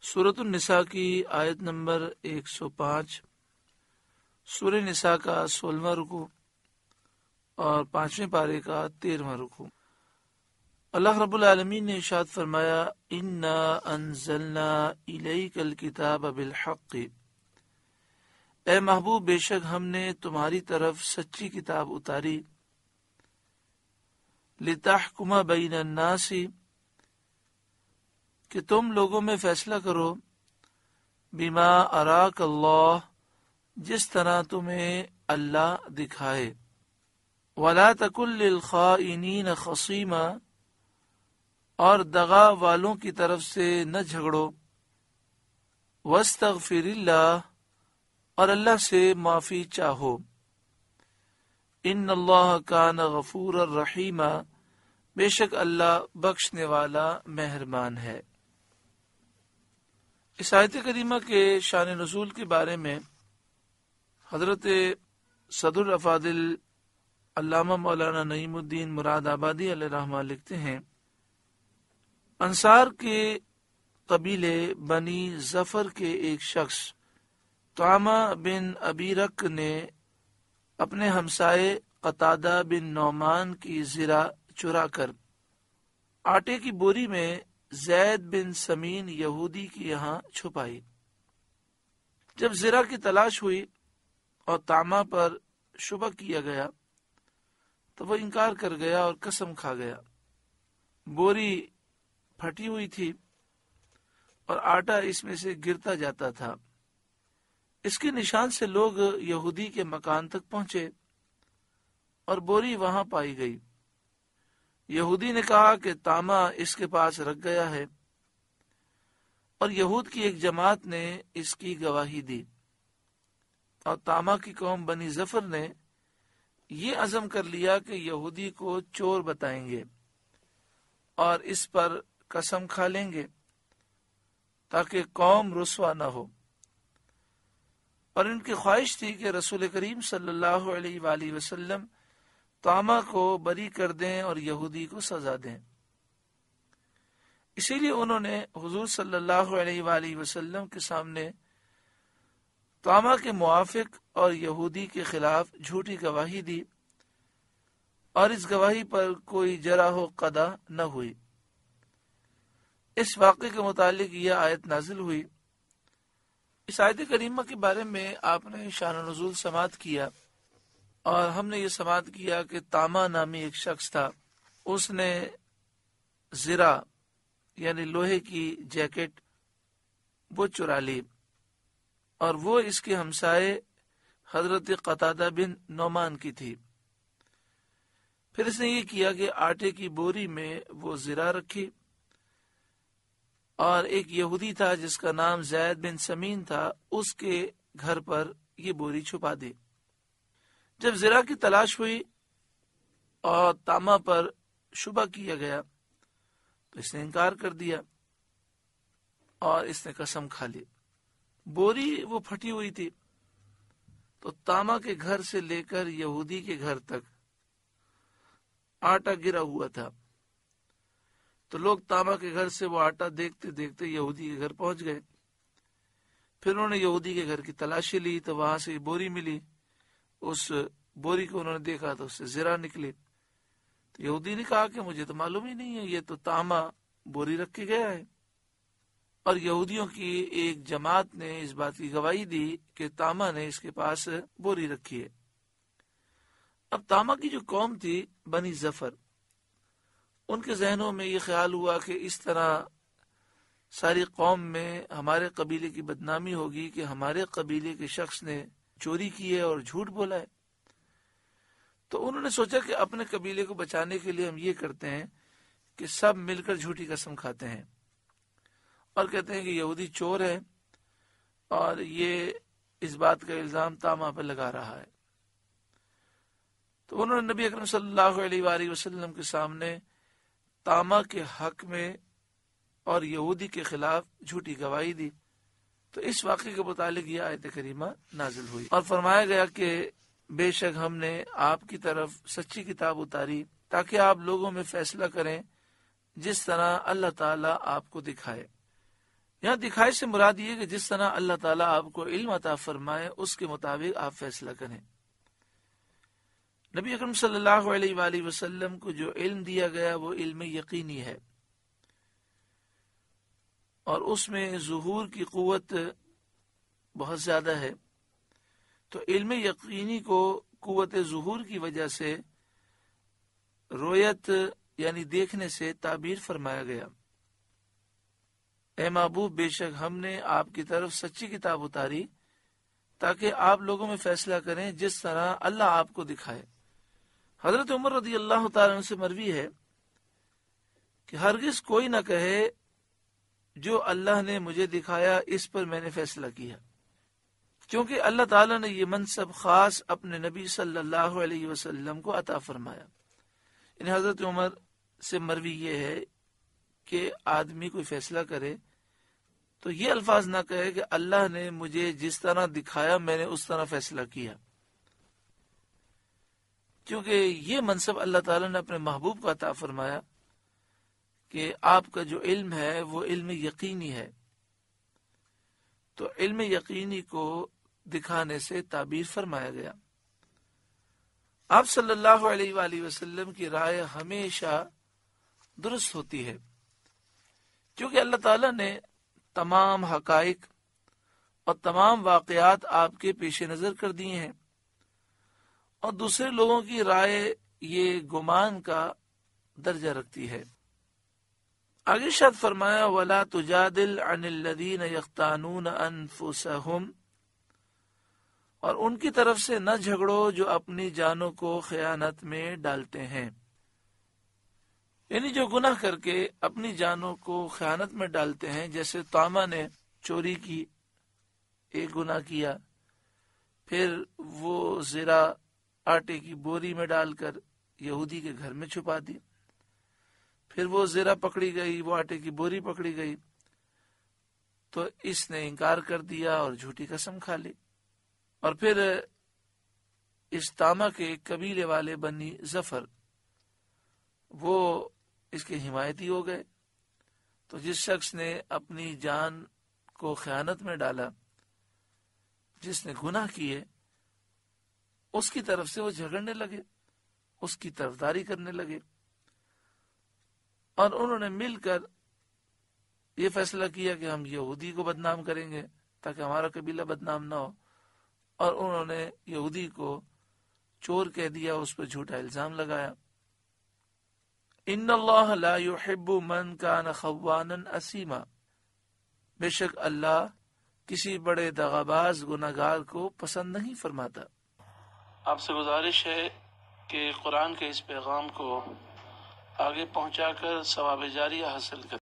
سورۃ النساء کی آیت نمبر 105، سورہ نساء کا 16واں رکوع اور 5ویں پارے کا 13واں رکوع۔ اللہ رب العالمین نے ارشاد فرمایا، انا انزلنا الیک الکتاب بالحق، اے محبوب بے شک ہم نے تمہاری طرف سچی کتاب اتاری، لتحکم بین الناس، کہ تم لوگوں میں فیصلہ کرو، بما اراک اللہ، جس طرح تمہیں اللہ دکھائے، ولا تکن للخائنین خصیما، اور دغا والوں کی طرف سے نہ جھگڑو، واستغفر اللہ، اور اللہ سے معافی چاہو، ان اللہ کان غفورا رحیما، بے شک اللہ بخشنے والا مہربان ہے۔ اس آیت کریمہ کے شان نزول کے بارے میں حضرت صدر الافاضل علامہ مولانا نعیم الدین مراد آبادی علیہ رحمہ لکھتے ہیں، انصار کے قبیلے بنی ظفر کے ایک شخص طعمہ بن ابی رک نے اپنے ہمسائے قتادہ بن نعمان کی زرع چرا کر آٹے کی بوری میں زید بن سمین یہودی کی یہاں چھپائی۔ جب زرع کی تلاش ہوئی اور طعمہ پر شبہ کیا گیا تو وہ انکار کر گیا اور قسم کھا گیا۔ بوری پھٹی ہوئی تھی اور آٹا اس میں سے گرتا جاتا تھا۔ اس کے نشان سے لوگ یہودی کے مکان تک پہنچے اور بوری وہاں پائی گئی۔ یہودی نے کہا کہ طعمہ اس کے پاس رکھ گیا ہے، اور یہود کی ایک جماعت نے اس کی گواہی دی، اور طعمہ کی قوم بنی ظفر نے یہ عزم کر لیا کہ یہودی کو چور بتائیں گے اور اس پر قسم کھا لیں گے تاکہ قوم رسوا نہ ہو، اور ان کی خواہش تھی کہ رسول کریم صلی اللہ علیہ وآلہ وسلم طعمہ کو بری کر دیں اور یہودی کو سزا دیں۔ اسی لیے انہوں نے حضور صلی اللہ علیہ وآلہ وسلم کے سامنے طعمہ کے موافق اور یہودی کے خلاف جھوٹی گواہی دی، اور اس گواہی پر کوئی جرح و قدع نہ ہوئی۔ اس واقعے کے متعلق یہ آیت نازل ہوئی۔ اس آیت کریمہ کے بارے میں آپ نے شان و نزول سماعت کیا، اور ہم نے یہ سماعت کیا کہ طعمہ نامی ایک شخص تھا، اس نے زرع یعنی لوہے کی جیکٹ وہ چرا لی، اور وہ اس کے ہمسائے حضرت قتادہ بن نعمان کی تھی۔ پھر اس نے یہ کیا کہ آٹے کی بوری میں وہ زرع رکھی، اور ایک یہودی تھا جس کا نام زید بن سمین تھا، اس کے گھر پر یہ بوری چھپا دی۔ جب زرع کی تلاش ہوئی اور طعمہ پر شبہ کیا گیا تو اس نے انکار کر دیا اور اس نے قسم کھا لی۔ بوری وہ پھٹی ہوئی تھی، تو طعمہ کے گھر سے لے کر یہودی کے گھر تک آٹا گرا ہوا تھا، تو لوگ طعمہ کے گھر سے وہ آٹا دیکھتے دیکھتے یہودی کے گھر پہنچ گئے۔ پھر انہوں نے یہودی کے گھر کی تلاشی لی تو وہاں سے بوری ملی۔ اس بوری کو انہوں نے دیکھا تو اس سے زرع نکلی۔ تو یہودی نے کہا کہ مجھے تو معلوم ہی نہیں ہے، یہ تو طعمہ بوری رکھ کے گیا ہے۔ اور یہودیوں کی ایک جماعت نے اس بات کی گواہی دی کہ طعمہ نے اس کے پاس بوری رکھی ہے۔ اب طعمہ کی جو قوم تھی بنی ظفر، ان کے ذہنوں میں یہ خیال ہوا کہ اس طرح ساری قوم میں ہمارے قبیلے کی بدنامی ہوگی کہ ہمارے قبیلے کے شخص نے چوری کی ہے اور جھوٹ بولا ہے۔ تو انہوں نے سوچا کہ اپنے قبیلے کو بچانے کے لیے ہم یہ کرتے ہیں کہ سب مل کر جھوٹی قسم کھاتے ہیں اور کہتے ہیں کہ یہودی چور ہے اور یہ اس بات کا الزام طعمہ پہ لگا رہا ہے۔ تو انہوں نے نبی اکرم صلی اللہ علیہ وآلہ وسلم کے سامنے طعمہ کے حق میں اور یہودی کے خلاف جھوٹی گواہی دی۔ تو اس واقعے کے متعلق یہ آیت کریمہ نازل ہوئی اور فرمایا گیا کہ بے شک ہم نے آپ کی طرف سچی کتاب اتاری تاکہ آپ لوگوں میں فیصلہ کریں جس طرح اللہ تعالیٰ آپ کو دکھائے۔ یہاں دکھائی سے مراد یہ کہ جس طرح اللہ تعالیٰ آپ کو علم عطا فرمائے اس کے مطابق آپ فیصلہ کریں۔ نبی اکرم صلی اللہ علیہ وآلہ وسلم کو جو علم دیا گیا وہ علم یقینی ہے، اور اس میں ظہور کی قوت بہت زیادہ ہے، تو علم یقینی کو قوت ظہور کی وجہ سے رویت یعنی دیکھنے سے تعبیر فرمایا گیا۔ اے محبوب، بے شک ہم نے آپ کی طرف سچی کتاب اتاری تاکہ آپ لوگوں میں فیصلہ کریں جس طرح اللہ آپ کو دکھائے۔ حضرت عمر رضی اللہ تعالیٰ عنہ سے مروی ہے کہ ہرگز کوئی نہ کہے جو اللہ نے مجھے دکھایا اس پر میں نے فیصلہ کیا، کیونکہ اللہ تعالیٰ نے یہ منصب خاص اپنے نبی صلی اللہ علیہ وسلم کو عطا فرمایا۔ یعنی حضرت عمر سے مروی یہ ہے کہ آدمی کوئی فیصلہ کرے تو یہ الفاظ نہ کہے کہ اللہ نے مجھے جس طرح دکھایا میں نے اس طرح فیصلہ کیا، کیونکہ یہ منصب اللہ تعالیٰ نے اپنے محبوب کو عطا فرمایا کہ آپ کا جو علم ہے وہ علم یقینی ہے، تو علم یقینی کو دکھانے سے تعبیر فرمایا گیا۔ آپ صلی اللہ علیہ وآلہ وسلم کی رائے ہمیشہ درست ہوتی ہے، کیونکہ اللہ تعالیٰ نے تمام حقائق اور تمام واقعات آپ کے پیش نظر کر دیے ہیں، اور دوسرے لوگوں کی رائے یہ گمان کا درجہ رکھتی ہے۔ آگے ارشاد فرمایا وَلَا تُجَادِلْ عَنِ الَّذِينَ يَخْتَانُونَ أَنفُسَهُمْ، اور ان کی طرف سے نہ جھگڑو جو اپنی جانوں کو خیانت میں ڈالتے ہیں، یعنی جو گناہ کر کے اپنی جانوں کو خیانت میں ڈالتے ہیں، جیسے طامہ نے چوری کی، ایک گناہ کیا، پھر وہ زرہ آٹے کی بوری میں ڈال کر یہودی کے گھر میں چھپا دی، پھر وہ زرہ پکڑی گئی، وہ آٹے کی بوری پکڑی گئی، تو اس نے انکار کر دیا اور جھوٹی قسم کھا لی، اور پھر اس طامہ کے قبیلے والے بنی ظفر وہ اس کے حمایتی ہو گئے۔ تو جس شخص نے اپنی جان کو خیانت میں ڈالا، جس نے گناہ کیے، اس کی طرف سے وہ جھگڑنے لگے، اس کی طرفداری کرنے لگے، اور انہوں نے مل کر یہ فیصلہ کیا کہ ہم یہودی کو بدنام کریں گے تاکہ ہمارا قبیلہ بدنام نہ ہو، اور انہوں نے یہودی کو چور کہہ دیا، اس پر جھوٹا الزام لگایا۔ ان اللہ لا يحب من کان خوانا اثیما، بے شک اللہ کسی بڑے دغاباز گناہگار کو پسند نہیں فرماتا۔ آپ سے گزارش ہے کہ قرآن کے اس پیغام کو آگے پہنچا کر ثواب جاریہ حاصل کریں۔